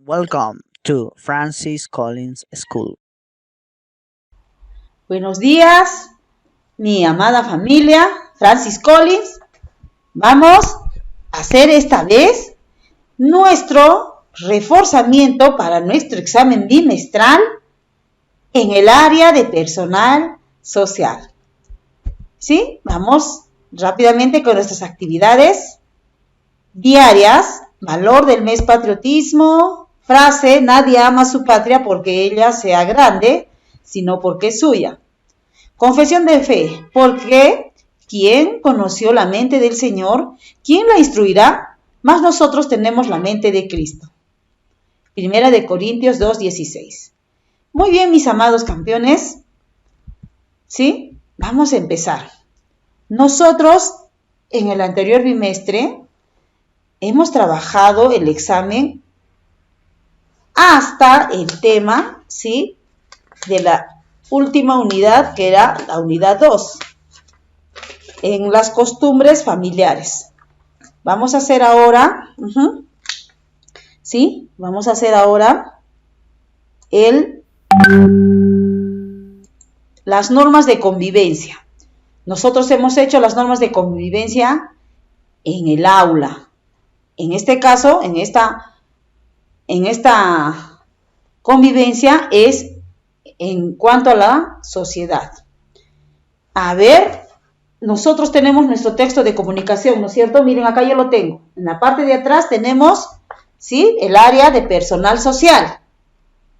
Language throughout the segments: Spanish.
Welcome to Francis Collins School. Buenos días, mi amada familia, Francis Collins. Vamos a hacer esta vez nuestro reforzamiento para nuestro examen bimestral en el área de personal social. ¿Sí? Vamos rápidamente con nuestras actividades diarias. Valor del mes patriotismo. Frase: nadie ama a su patria porque ella sea grande, sino porque es suya. Confesión de fe: porque ¿quién conoció la mente del Señor? ¿Quién la instruirá? Mas nosotros tenemos la mente de Cristo. Primera de Corintios 2:16. Muy bien, mis amados campeones. ¿Sí? Vamos a empezar. Nosotros en el anterior bimestre hemos trabajado el examen hasta el tema, ¿sí?, de la última unidad, que era la unidad 2, en las costumbres familiares. Vamos a hacer ahora, ¿sí? Vamos a hacer ahora las normas de convivencia. Nosotros hemos hecho las normas de convivencia en el aula. En este caso, en esta convivencia es en cuanto a la sociedad. A ver, nosotros tenemos nuestro texto de comunicación, ¿no es cierto? Miren, acá yo lo tengo. En la parte de atrás tenemos, ¿sí?, el área de personal social.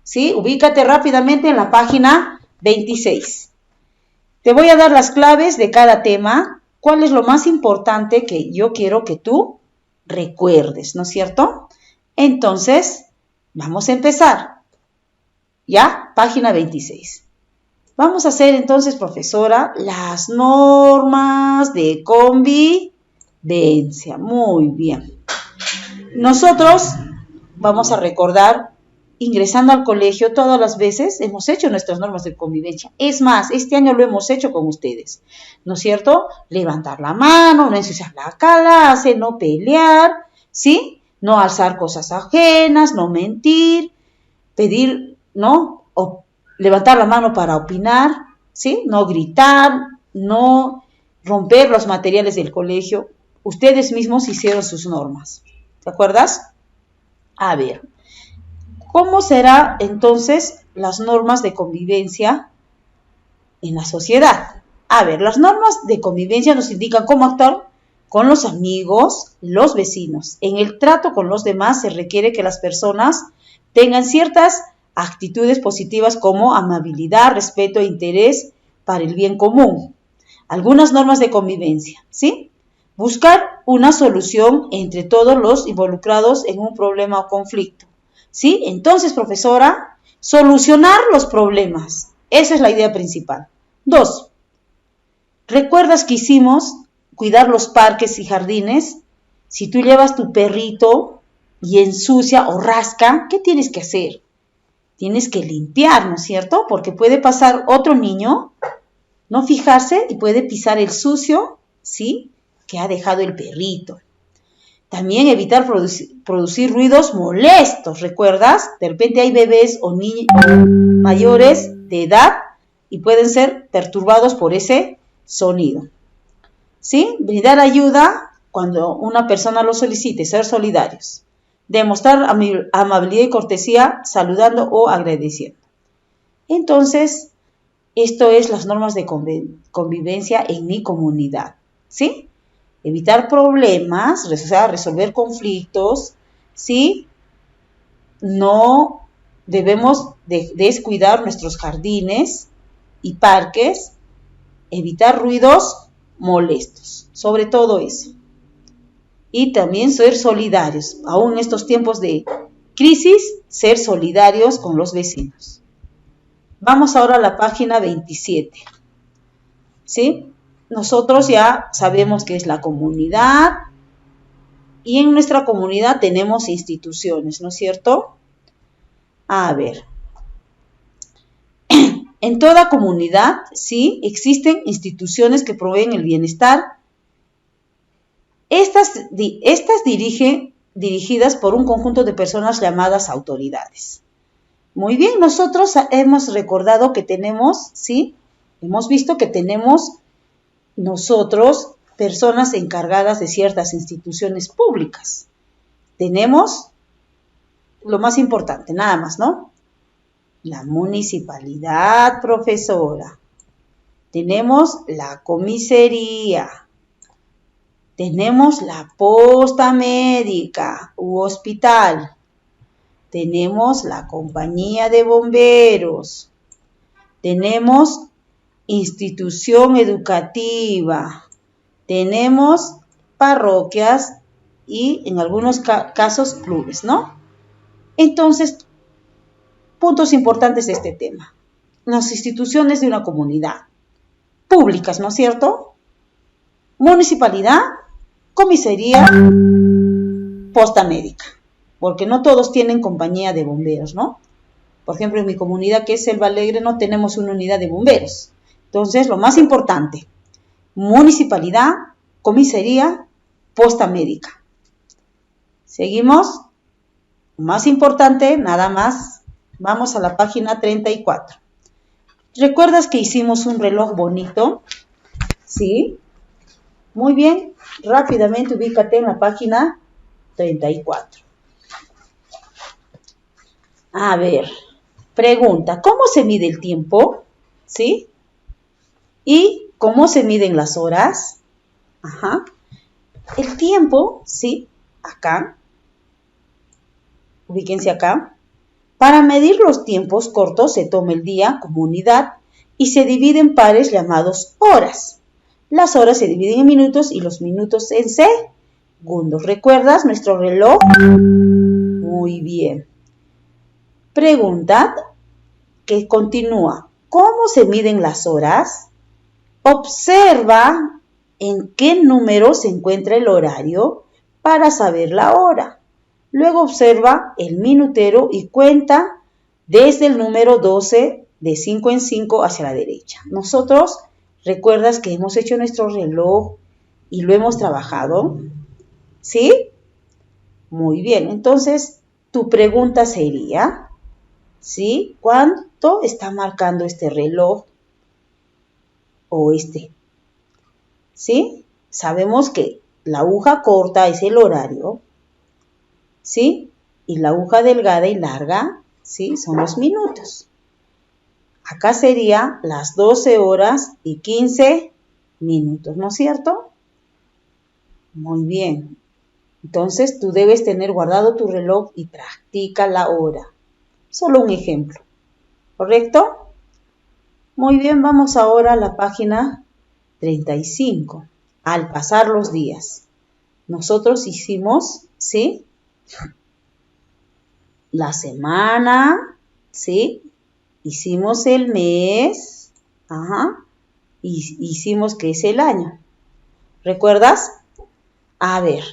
¿Sí? Ubícate rápidamente en la página 26. Te voy a dar las claves de cada tema. ¿Cuál es lo más importante que yo quiero que tú recuerdes, ¿no es cierto? Entonces, vamos a empezar. ¿Ya? Página 26. Vamos a hacer entonces, profesora, las normas de convivencia. Muy bien. Nosotros vamos a recordar, ingresando al colegio, todas las veces hemos hecho nuestras normas de convivencia. Es más, este año lo hemos hecho con ustedes, ¿no es cierto? Levantar la mano, no ensuciar la clase, no pelear, ¿sí? No alzar cosas ajenas, no mentir, pedir, ¿no? O levantar la mano para opinar, ¿sí? No gritar, no romper los materiales del colegio. Ustedes mismos hicieron sus normas, ¿te acuerdas? A ver, ¿cómo serán entonces las normas de convivencia en la sociedad? A ver, las normas de convivencia nos indican cómo actuar con los amigos, los vecinos. En el trato con los demás se requiere que las personas tengan ciertas actitudes positivas como amabilidad, respeto e interés para el bien común. Algunas normas de convivencia, ¿sí? Buscar una solución entre todos los involucrados en un problema o conflicto. ¿Sí? Entonces, profesora, solucionar los problemas. Esa es la idea principal. 2. ¿Recuerdas que hicimos cuidar los parques y jardines? Si tú llevas tu perrito y ensucia o rasca, ¿qué tienes que hacer? Tienes que limpiar, ¿no es cierto? Porque puede pasar otro niño, no fijarse y puede pisar el sucio, ¿sí?, que ha dejado el perrito. También evitar producir ruidos molestos, ¿recuerdas? De repente hay bebés o niños mayores de edad y pueden ser perturbados por ese sonido. ¿Sí? Brindar ayuda cuando una persona lo solicite, ser solidarios. Demostrar amabilidad y cortesía saludando o agradeciendo. Entonces, esto es las normas de convivencia en mi comunidad, ¿sí? Evitar problemas, o sea, resolver conflictos, ¿sí? No debemos descuidar nuestros jardines y parques, evitar ruidos molestos, sobre todo eso. Y también ser solidarios, aún en estos tiempos de crisis, ser solidarios con los vecinos. Vamos ahora a la página 27, ¿sí? Nosotros ya sabemos qué es la comunidad y en nuestra comunidad tenemos instituciones, ¿no es cierto? A ver, en toda comunidad, sí, existen instituciones que proveen el bienestar. Estas dirigen dirigidas por un conjunto de personas llamadas autoridades. Muy bien, nosotros hemos recordado que tenemos, ¿sí? Hemos visto que tenemos nosotros personas encargadas de ciertas instituciones públicas. Tenemos lo más importante, nada más, ¿no? La municipalidad, profesora. Tenemos la comisaría. Tenemos la posta médica u hospital. Tenemos la compañía de bomberos. Tenemos institución educativa. Tenemos parroquias y en algunos casos clubes, ¿no? Entonces, puntos importantes de este tema. Las instituciones de una comunidad públicas, ¿no es cierto? Municipalidad, comisaría, posta médica, porque no todos tienen compañía de bomberos, ¿no? Por ejemplo, en mi comunidad, que es Selva Alegre, no tenemos una unidad de bomberos. Entonces, lo más importante, municipalidad, comisaría, posta médica. Seguimos. Más importante, nada más, vamos a la página 34. ¿Recuerdas que hicimos un reloj bonito? ¿Sí? Muy bien, rápidamente ubícate en la página 34. A ver, pregunta, ¿cómo se mide el tiempo? ¿Sí? ¿Y cómo se miden las horas? Ajá. El tiempo, ¿sí? Acá. Ubíquense acá. Para medir los tiempos cortos se toma el día como unidad y se divide en pares llamados horas. Las horas se dividen en minutos y los minutos en segundos. ¿Recuerdas nuestro reloj? Muy bien. Pregunta que continúa. ¿Cómo se miden las horas? Observa en qué número se encuentra el horario para saber la hora. Luego observa el minutero y cuenta desde el número 12 de 5 en 5 hacia la derecha. Nosotros, ¿recuerdas que hemos hecho nuestro reloj y lo hemos trabajado? ¿Sí? Muy bien, entonces tu pregunta sería, ¿sí? ¿Cuánto está marcando este reloj o este? ¿Sí? Sabemos que la aguja corta es el horario, ¿sí? Y la aguja delgada y larga, ¿sí? Son los minutos. Acá sería las 12 horas y 15 minutos, ¿no es cierto? Muy bien. Entonces tú debes tener guardado tu reloj y practica la hora. Solo un ejemplo. ¿Correcto? Muy bien, vamos ahora a la página 35. Al pasar los días. Nosotros hicimos, ¿sí? La semana, ¿sí? Hicimos el mes, ajá, y hicimos que es el año. ¿Recuerdas? A ver,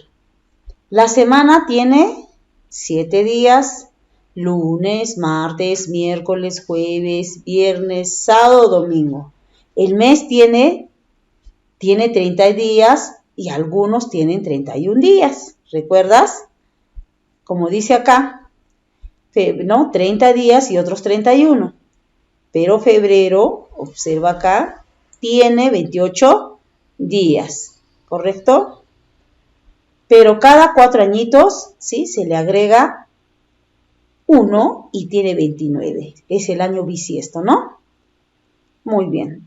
la semana tiene 7 días, lunes, martes, miércoles, jueves, viernes, sábado, domingo. El mes tiene 30 días y algunos tienen 31 días. ¿Recuerdas? Como dice acá, ¿no? 30 días y otros 31. Pero febrero, observa acá, tiene 28 días, ¿correcto? Pero cada 4 añitos, ¿sí? Se le agrega 1 y tiene 29. Es el año bisiesto, ¿no? Muy bien.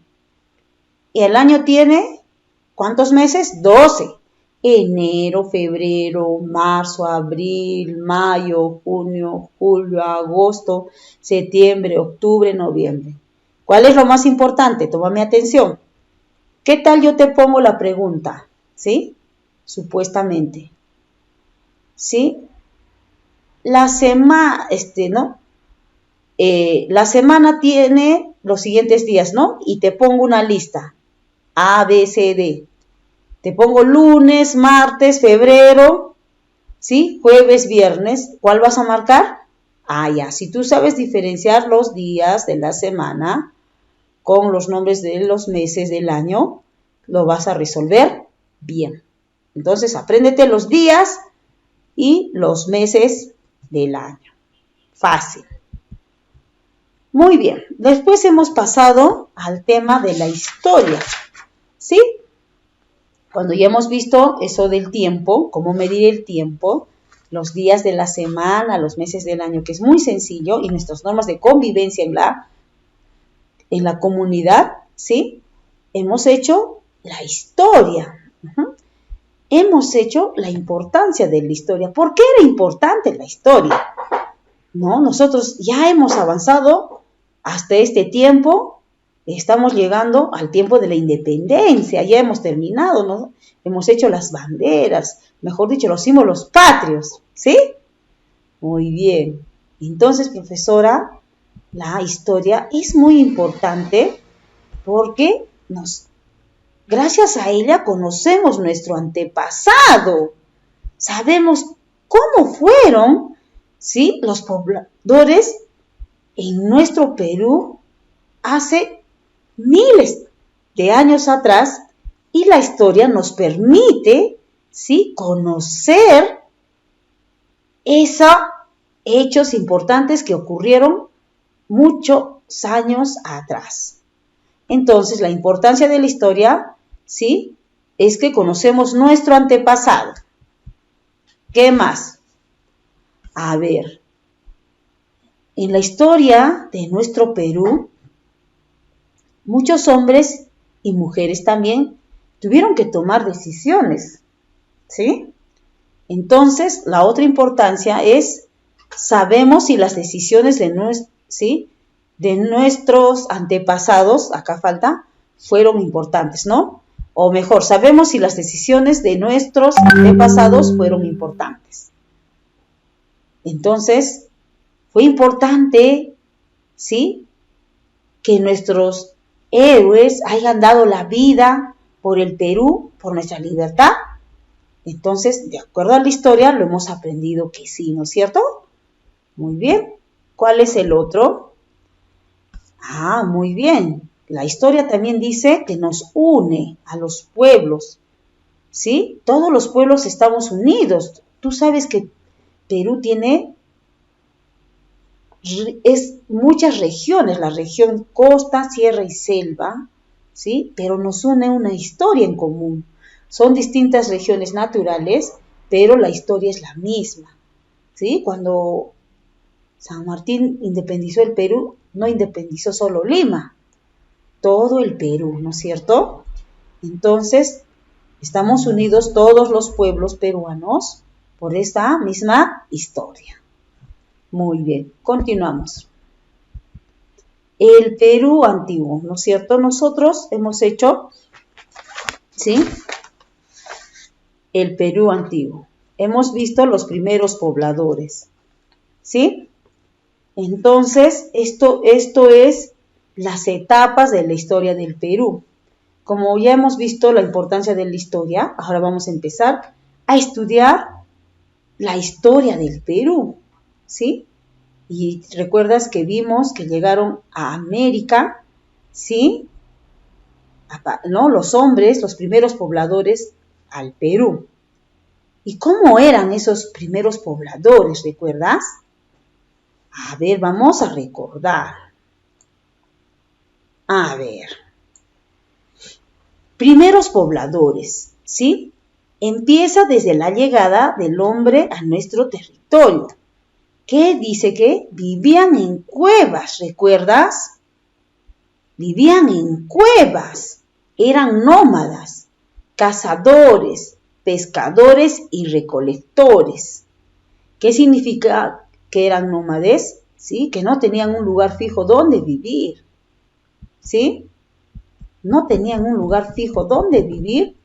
Y el año tiene, ¿cuántos meses? 12. Enero, febrero, marzo, abril, mayo, junio, julio, agosto, septiembre, octubre, noviembre. ¿Cuál es lo más importante? Tómame atención. ¿Qué tal yo te pongo la pregunta? ¿Sí? Supuestamente. ¿Sí? La semana, ¿no? La semana tiene los siguientes días, ¿no? Y te pongo una lista. A, B, C, D. Te pongo lunes, martes, febrero, ¿sí? Jueves, viernes. ¿Cuál vas a marcar? Ah, ya. Si tú sabes diferenciar los días de la semana con los nombres de los meses del año, lo vas a resolver bien. Entonces, apréndete los días y los meses del año. Fácil. Muy bien, después hemos pasado al tema de la historia, ¿sí? Cuando ya hemos visto eso del tiempo, cómo medir el tiempo, los días de la semana, los meses del año, que es muy sencillo, y nuestras normas de convivencia en la comunidad, ¿sí? Hemos hecho la historia. Hemos hecho la importancia de la historia. ¿Por qué era importante la historia? ¿No? Nosotros ya hemos avanzado hasta este tiempo, estamos llegando al tiempo de la independencia, ya hemos terminado, ¿no? Hemos hecho las banderas, mejor dicho, los símbolos patrios, ¿sí? Muy bien. Entonces, profesora, la historia es muy importante porque gracias a ella conocemos nuestro antepasado, sabemos cómo fueron, ¿sí?, los pobladores en nuestro Perú hace miles de años atrás, y la historia nos permite, ¿sí?, conocer esos hechos importantes que ocurrieron muchos años atrás. Entonces, la importancia de la historia, ¿sí?, es que conocemos nuestro antepasado. ¿Qué más? A ver, en la historia de nuestro Perú, muchos hombres y mujeres también tuvieron que tomar decisiones, ¿sí? Entonces, la otra importancia es, sabemos si las decisiones de nuestros antepasados, acá falta, fueron importantes, ¿no? O mejor, sabemos si las decisiones de nuestros antepasados fueron importantes. Entonces, fue importante, ¿sí?, que nuestros héroes hayan dado la vida por el Perú, por nuestra libertad. Entonces, de acuerdo a la historia, lo hemos aprendido que sí, ¿no es cierto? Muy bien. ¿Cuál es el otro? Muy bien. La historia también dice que nos une a los pueblos, ¿sí? Todos los pueblos estamos unidos. Tú sabes que Perú tiene muchas regiones, la región costa, sierra y selva, ¿sí? Pero nos une una historia en común. Son distintas regiones naturales, pero la historia es la misma, ¿sí? Cuando San Martín independizó el Perú, no independizó solo Lima, todo el Perú, ¿no es cierto? Entonces, estamos unidos todos los pueblos peruanos por esta misma historia. Muy bien, continuamos. El Perú antiguo, ¿no es cierto? Nosotros hemos hecho, ¿sí?, el Perú antiguo. Hemos visto los primeros pobladores, ¿sí? Entonces, esto es las etapas de la historia del Perú. Como ya hemos visto la importancia de la historia, ahora vamos a empezar a estudiar la historia del Perú, ¿sí? Y recuerdas que vimos que llegaron a América, ¿sí?, ¿no?, los hombres, los primeros pobladores al Perú. ¿Y cómo eran esos primeros pobladores, recuerdas? A ver, vamos a recordar. A ver. Primeros pobladores, ¿sí? Empieza desde la llegada del hombre a nuestro territorio. ¿Qué dice? Que vivían en cuevas, ¿recuerdas? Vivían en cuevas, eran nómadas, cazadores, pescadores y recolectores. ¿Qué significa que eran nómades? ¿Sí? Que no tenían un lugar fijo donde vivir, ¿sí? No tenían un lugar fijo donde vivir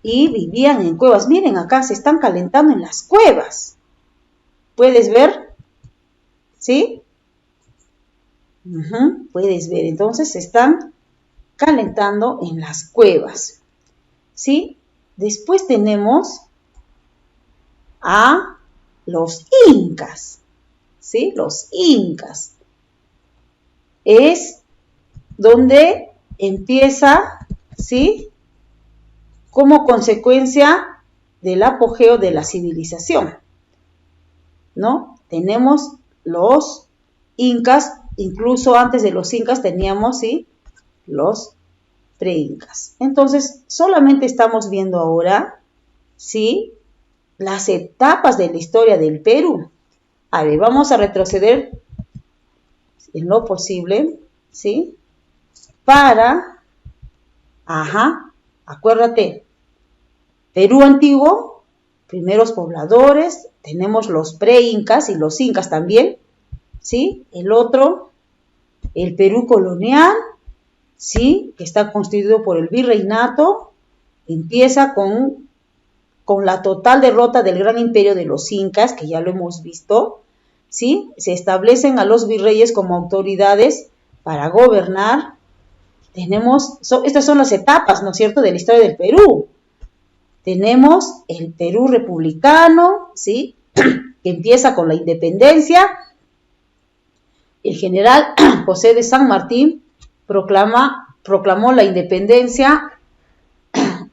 y vivían en cuevas. Miren, acá se están calentando en las cuevas. ¿Puedes ver? ¿Sí? Puedes ver, entonces se están calentando en las cuevas, ¿sí? Después tenemos a los incas, ¿sí? Los incas es donde empieza, ¿sí?, como consecuencia del apogeo de la civilización. ¿no? Tenemos los incas, incluso antes de los incas teníamos, ¿sí?, los pre-incas. Entonces, solamente estamos viendo ahora, ¿sí?, las etapas de la historia del Perú. A ver, vamos a retroceder en lo posible, ¿sí?, para, acuérdate, Perú antiguo, primeros pobladores, tenemos los pre-incas y los incas también, ¿sí? El otro, el Perú colonial, ¿sí?, que está constituido por el virreinato, empieza con la total derrota del gran imperio de los incas, que ya lo hemos visto, ¿sí? Se establecen a los virreyes como autoridades para gobernar. Estas son las etapas, ¿no es cierto?, de la historia del Perú. Tenemos el Perú republicano, ¿sí?, que empieza con la independencia. El general José de San Martín proclamó la independencia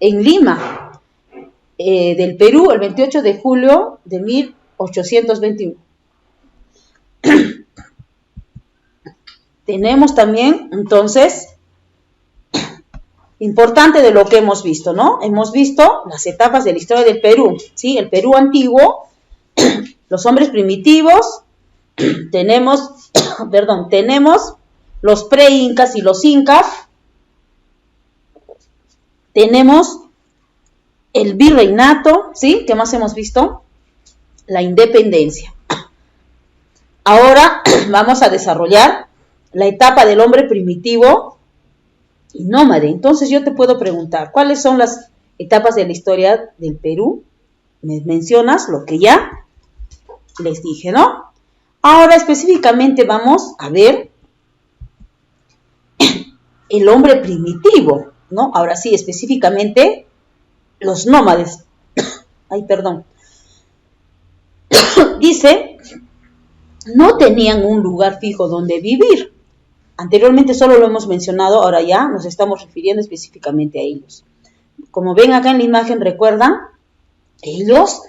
en Lima, del Perú, el 28 de julio de 1821. Tenemos también, entonces, importante de lo que hemos visto, ¿no? Hemos visto las etapas de la historia del Perú, ¿sí? El Perú antiguo, los hombres primitivos, tenemos los pre-incas y los incas, tenemos el virreinato, ¿sí? ¿Qué más hemos visto? La independencia. Ahora vamos a desarrollar la etapa del hombre primitivo y nómade. Entonces yo te puedo preguntar, ¿cuáles son las etapas de la historia del Perú? Me mencionas lo que ya les dije, ¿no? Ahora específicamente vamos a ver el hombre primitivo, ¿no? Ahora sí, específicamente los nómades. Ay, perdón. Dice, no tenían un lugar fijo donde vivir. Anteriormente solo lo hemos mencionado, ahora ya nos estamos refiriendo específicamente a ellos. Como ven acá en la imagen, recuerdan, ellos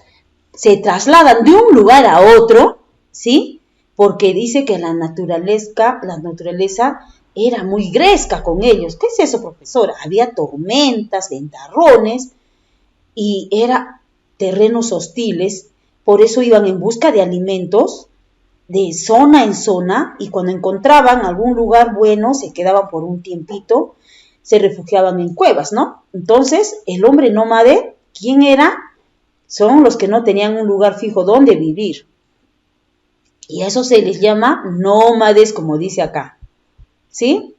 se trasladan de un lugar a otro, ¿sí? Porque dice que la naturaleza era muy gresca con ellos. ¿Qué es eso, profesora? Había tormentas, ventarrones y eran terrenos hostiles, por eso iban en busca de alimentos de zona en zona, y cuando encontraban algún lugar bueno, se quedaban por un tiempito, se refugiaban en cuevas, ¿no? Entonces, el hombre nómade, ¿quién era? Son los que no tenían un lugar fijo donde vivir. Y a eso se les llama nómades, como dice acá, ¿sí?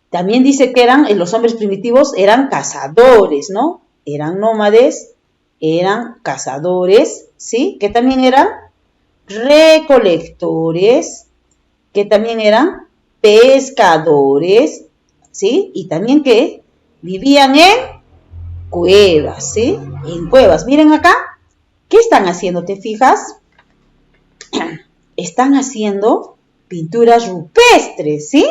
También dice que los hombres primitivos eran cazadores, ¿no? Eran nómades, eran cazadores, ¿sí? Que también eran recolectores, que también eran pescadores, ¿sí? Y también que vivían en cuevas, ¿sí? En cuevas. Miren acá, ¿qué están haciendo? ¿Te fijas? Están haciendo pinturas rupestres, ¿sí?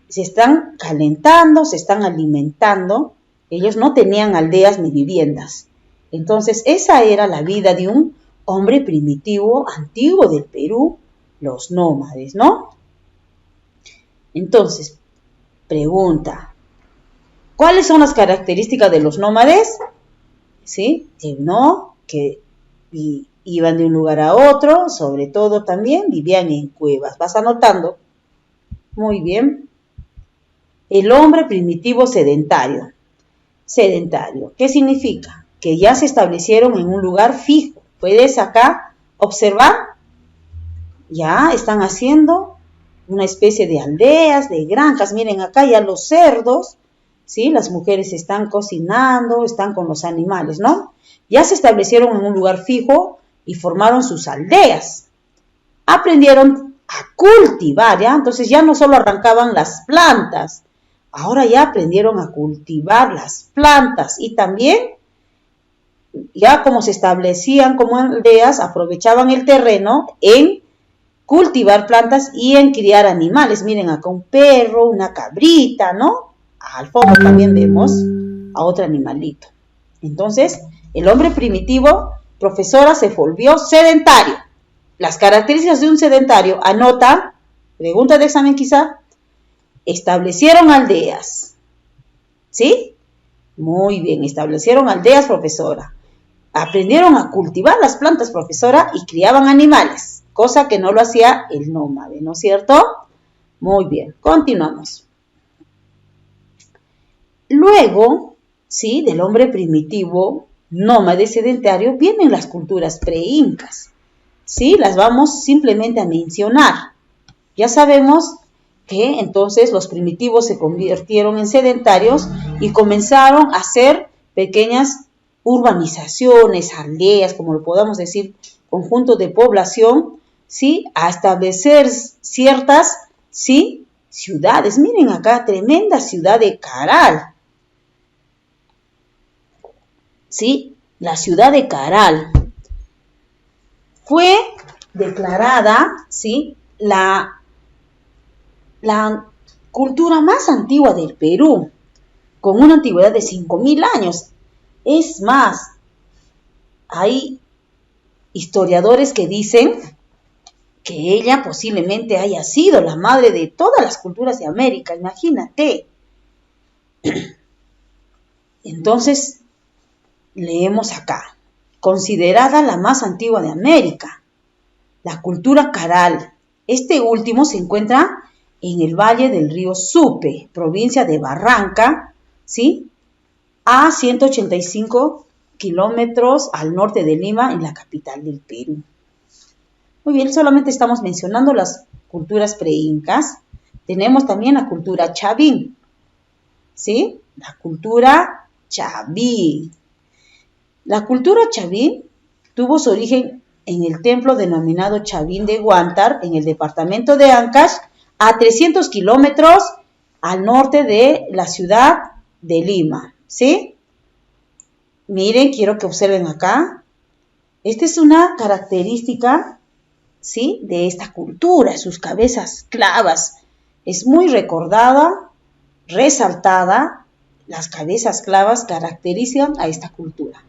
Se están calentando, se están alimentando. Ellos no tenían aldeas ni viviendas. Entonces, esa era la vida de un hombre primitivo antiguo del Perú, los nómades, ¿no? Entonces, pregunta, ¿cuáles son las características de los nómades? ¿Sí? Que iban de un lugar a otro, sobre todo también vivían en cuevas. ¿Vas anotando? Muy bien. El hombre primitivo sedentario. Sedentario, ¿qué significa? Que ya se establecieron en un lugar fijo. Puedes acá observar, ya están haciendo una especie de aldeas, de granjas. Miren acá ya los cerdos, ¿sí? Las mujeres están cocinando, están con los animales, ¿no? Ya se establecieron en un lugar fijo y formaron sus aldeas. Aprendieron a cultivar, ¿ya? Entonces ya no solo arrancaban las plantas, ahora ya aprendieron a cultivar las plantas y también, ya como se establecían como aldeas, aprovechaban el terreno en cultivar plantas y en criar animales. Miren acá un perro, una cabrita, ¿no? Al fondo también vemos a otro animalito. Entonces, el hombre primitivo, profesora, se volvió sedentario. las características de un sedentario, anota, pregunta de examen quizá, establecieron aldeas, ¿sí? Muy bien, establecieron aldeas, profesora. Aprendieron a cultivar las plantas, profesora, y criaban animales, cosa que no lo hacía el nómade, ¿no es cierto? Muy bien, continuamos. Luego, ¿sí? Del hombre primitivo, nómade, sedentario, vienen las culturas pre-incas, ¿sí? Las vamos simplemente a mencionar. Ya sabemos que entonces los primitivos se convirtieron en sedentarios y comenzaron a hacer pequeñas urbanizaciones, aldeas, como lo podamos decir, conjuntos de población, ¿sí? A establecer ciertas, ¿sí? Ciudades. Miren acá, tremenda ciudad de Caral, ¿sí? La ciudad de Caral fue declarada, ¿sí? La cultura más antigua del Perú, con una antigüedad de 5.000 años. Es más, hay historiadores que dicen que ella posiblemente haya sido la madre de todas las culturas de América, imagínate. Entonces, leemos acá, considerada la más antigua de América, la cultura Caral. Este último se encuentra en el valle del río Supe, provincia de Barranca, ¿sí? A 185 kilómetros al norte de Lima, en la capital del Perú. Muy bien, solamente estamos mencionando las culturas pre-incas. Tenemos también la cultura chavín, ¿sí? La cultura chavín. La cultura chavín tuvo su origen en el templo denominado Chavín de Huántar, en el departamento de Ancash, a 300 kilómetros al norte de la ciudad de Lima, ¿sí? Miren, quiero que observen acá. Esta es una característica, ¿sí? De esta cultura, sus cabezas clavas. Es muy recordada, resaltada. Las cabezas clavas caracterizan a esta cultura.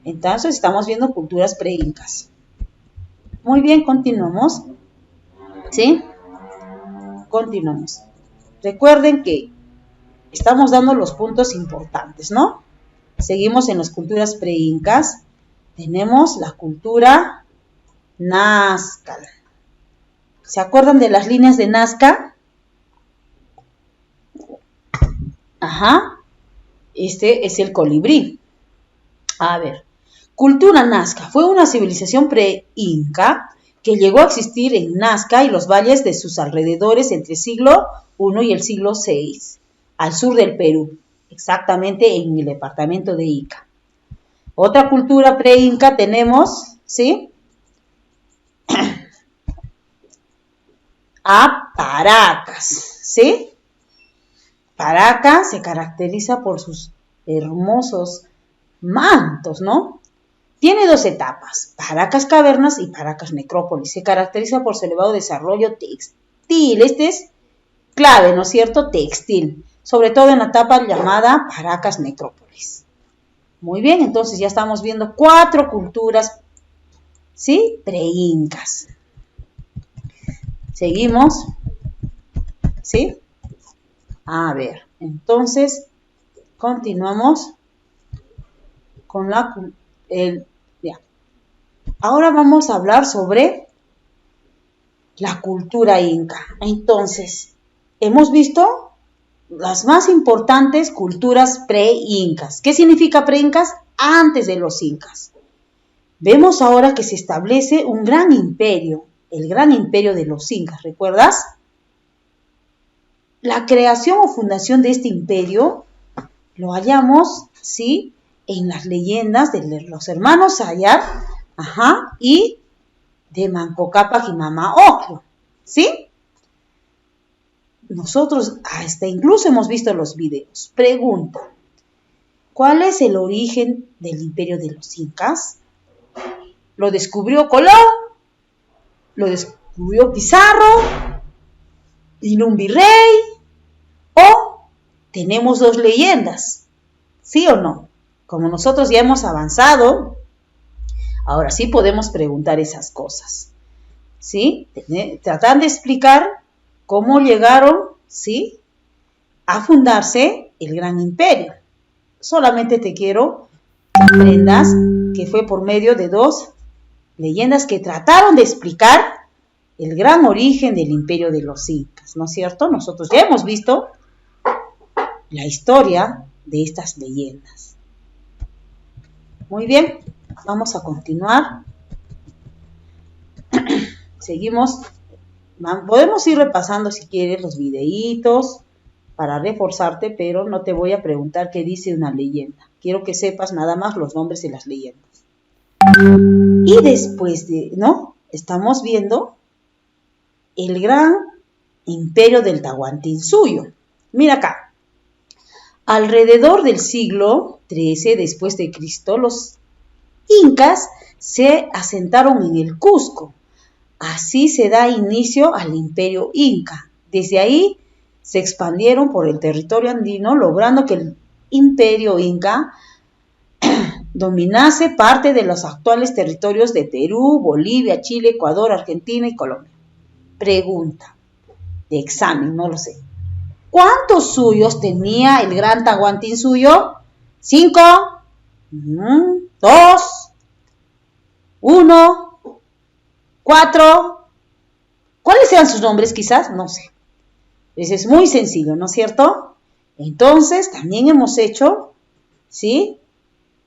Entonces, estamos viendo culturas pre-incas. Muy bien, continuamos, ¿sí? Continuamos. Recuerden que estamos dando los puntos importantes, ¿no? Seguimos en las culturas pre-incas. Tenemos la cultura Nazca. ¿Se acuerdan de las líneas de Nazca? Ajá. Este es el colibrí. A ver. Cultura Nazca fue una civilización pre-inca que llegó a existir en Nazca y los valles de sus alrededores entre el siglo I y el siglo VI, al sur del Perú, exactamente en el departamento de Ica. Otra cultura pre-inca tenemos, ¿sí? A Paracas, ¿sí? Paracas se caracteriza por sus hermosos mantos, ¿no? Tiene dos etapas, Paracas Cavernas y Paracas Necrópolis. Se caracteriza por su elevado desarrollo textil. Este es clave, ¿no es cierto? Textil. Sobre todo en la etapa llamada Paracas Necrópolis. Muy bien, entonces ya estamos viendo 4 culturas, ¿sí? Pre-incas. Seguimos, ¿sí? A ver, entonces continuamos con ya. Ahora vamos a hablar sobre la cultura inca. Entonces, hemos visto las más importantes culturas pre-incas. ¿Qué significa pre-incas? Antes de los incas. Vemos ahora que se establece un gran imperio, el gran imperio de los incas, ¿recuerdas? La creación o fundación de este imperio lo hallamos, ¿sí? En las leyendas de los hermanos Sayar, y de Manco Cápac y Mama Ocllo, ¿sí? Nosotros hasta incluso hemos visto los videos. Pregunta, ¿cuál es el origen del imperio de los incas? ¿Lo descubrió Colón? ¿Lo descubrió Pizarro? ¿Vino un virrey? ¿O tenemos 2 leyendas? ¿Sí o no? Como nosotros ya hemos avanzado Ahora sí podemos preguntar esas cosas, ¿sí? Tratan de explicar cómo llegaron, ¿sí?, a fundarse el gran imperio. Solamente te quiero que aprendas que fue por medio de dos leyendas que trataron de explicar el gran origen del imperio de los incas, ¿no es cierto? Nosotros ya hemos visto la historia de estas leyendas. Muy bien, vamos a continuar. Seguimos. Podemos ir repasando si quieres los videitos para reforzarte, pero no te voy a preguntar qué dice una leyenda. Quiero que sepas nada más los nombres de las leyendas. Y después ¿no? Estamos viendo el gran imperio del Tahuantinsuyo. Mira acá. Alrededor del siglo XIII después de Cristo, los incas se asentaron en el Cusco. Así se da inicio al imperio inca. Desde ahí se expandieron por el territorio andino, logrando que el imperio inca dominase parte de los actuales territorios de Perú, Bolivia, Chile, Ecuador, Argentina y Colombia. Pregunta de examen, no lo sé. ¿Cuántos suyos tenía el gran Tahuantinsuyo? 5, 2, 1, 4. ¿Cuáles eran sus nombres quizás? No sé. Ese es muy sencillo, ¿no es cierto? Entonces, también hemos hecho, ¿sí?,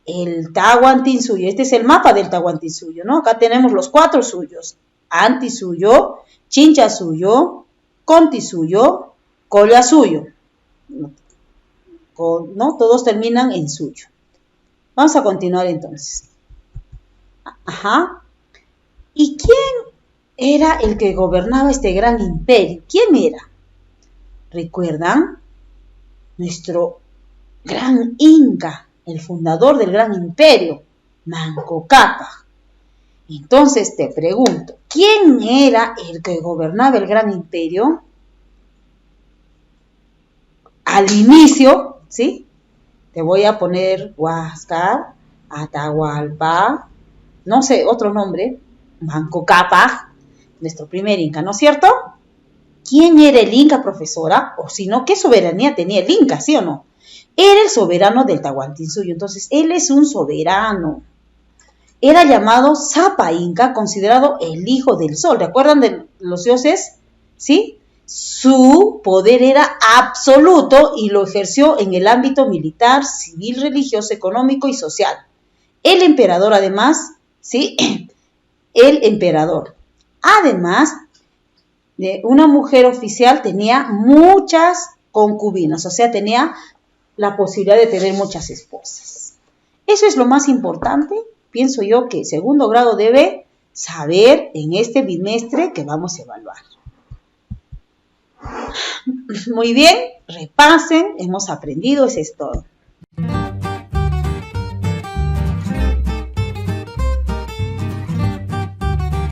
el Tahuantinsuyo. Este es el mapa del Tahuantinsuyo, ¿no? Acá tenemos los 4 suyos. Antisuyo, Chinchasuyo, Contisuyo, Collasuyo. ¿No? Todos terminan en suyo. Vamos a continuar entonces. Ajá. ¿Y quién era el que gobernaba este gran imperio? ¿Quién era? ¿Recuerdan? Nuestro gran Inca, el fundador del gran imperio, Manco Cápac. Entonces te pregunto, ¿quién era el que gobernaba el gran imperio? Al inicio, ¿sí? Te voy a poner Huáscar, Atahualpa, no sé, otro nombre, Manco Cápac, nuestro primer Inca, ¿no es cierto? ¿Quién era el Inca, profesora? O si no, ¿qué soberanía tenía el Inca, sí o no? Era el soberano del Tahuantinsuyo, entonces él es un soberano. Era llamado Sapa Inca, considerado el hijo del sol. ¿Recuerdan de los dioses? ¿Sí? Su poder era absoluto y lo ejerció en el ámbito militar, civil, religioso, económico y social. El emperador, además, ¿sí? El emperador. Además de una mujer oficial, tenía muchas concubinas, o sea, tenía la posibilidad de tener muchas esposas. Eso es lo más importante, pienso yo, que segundo grado debe saber en este bimestre que vamos a evaluar. Muy bien, repasen, hemos aprendido, eso es todo.